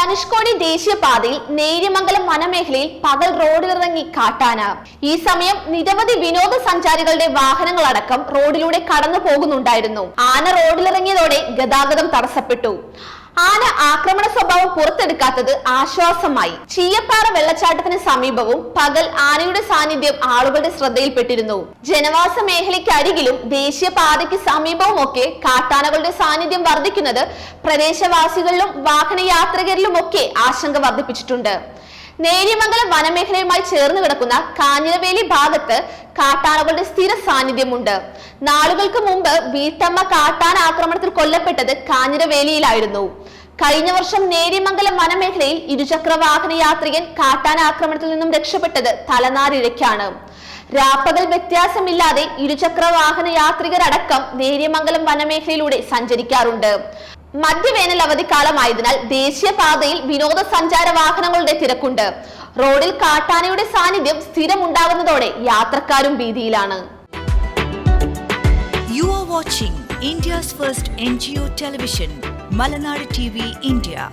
ധനുഷ്കോടി ദേശീയപാതയിൽ നേര്യമംഗലം വനമേഖലയിൽ പകൽ റോഡിലിറങ്ങി കാട്ടാന. ഈ സമയം നിരവധി വിനോദസഞ്ചാരികളുടെ വാഹനങ്ങളടക്കം റോഡിലൂടെ കടന്നു പോകുന്നുണ്ടായിരുന്നു. ആന റോഡിലിറങ്ങിയതോടെ ഗതാഗതം തടസ്സപ്പെട്ടു. ആന ആക്രമണ സ്വഭാവം പുറത്തെടുക്കാത്തത് ആശ്വാസമായി. ചീയപ്പാറ വെള്ളച്ചാട്ടത്തിന് സമീപവും പകൽ ആനയുടെ സാന്നിധ്യം ആളുകളുടെ ശ്രദ്ധയിൽപ്പെട്ടിരുന്നു. ജനവാസ മേഖലയ്ക്കരികിലും ദേശീയപാതയ്ക്ക് സമീപവുമൊക്കെ കാട്ടാനകളുടെ സാന്നിധ്യം വർദ്ധിക്കുന്നത് പ്രദേശവാസികളിലും വാഹനയാത്രികരിലുമൊക്കെ ആശങ്ക വർദ്ധിപ്പിച്ചിട്ടുണ്ട്. നേര്യമംഗലം വനമേഖലയുമായി ചേർന്ന് കിടക്കുന്ന കാഞ്ഞിരവേലി ഭാഗത്ത് കാട്ടാനകളുടെ സ്ഥിര സാന്നിധ്യമുണ്ട്. നാളുകൾക്ക് മുമ്പ് വീട്ടമ്മ കാട്ടാന ആക്രമണത്തിൽ കൊല്ലപ്പെട്ടത് കാഞ്ഞിരവേലിയിലായിരുന്നു. കഴിഞ്ഞ വർഷം നേര്യമംഗലം വനമേഖലയിൽ ഇരുചക്ര വാഹന യാത്രികൻ കാട്ടാന ആക്രമണത്തിൽ നിന്നും രക്ഷപ്പെട്ടത് തലനാരിഴയ്ക്കാണ്. രാപ്പകൽ വ്യത്യാസമില്ലാതെ ഇരുചക്ര വാഹന യാത്രികരടക്കം നേര്യമംഗലം വനമേഖലയിലൂടെ സഞ്ചരിക്കാറുണ്ട്. മധ്യവേനൽ അവധിക്കാലമായതിനാൽ ദേശീയപാതയിൽ വിനോദസഞ്ചാര വാഹനങ്ങളുടെ തിരക്കുണ്ട്. റോഡിൽ കാട്ടാനയുടെ സാന്നിധ്യം സ്ഥിരമുണ്ടാകുന്നതോടെ യാത്രക്കാരും ഭീതിയിലാണ്. You are watching India's first NGO television, Malanadu TV India.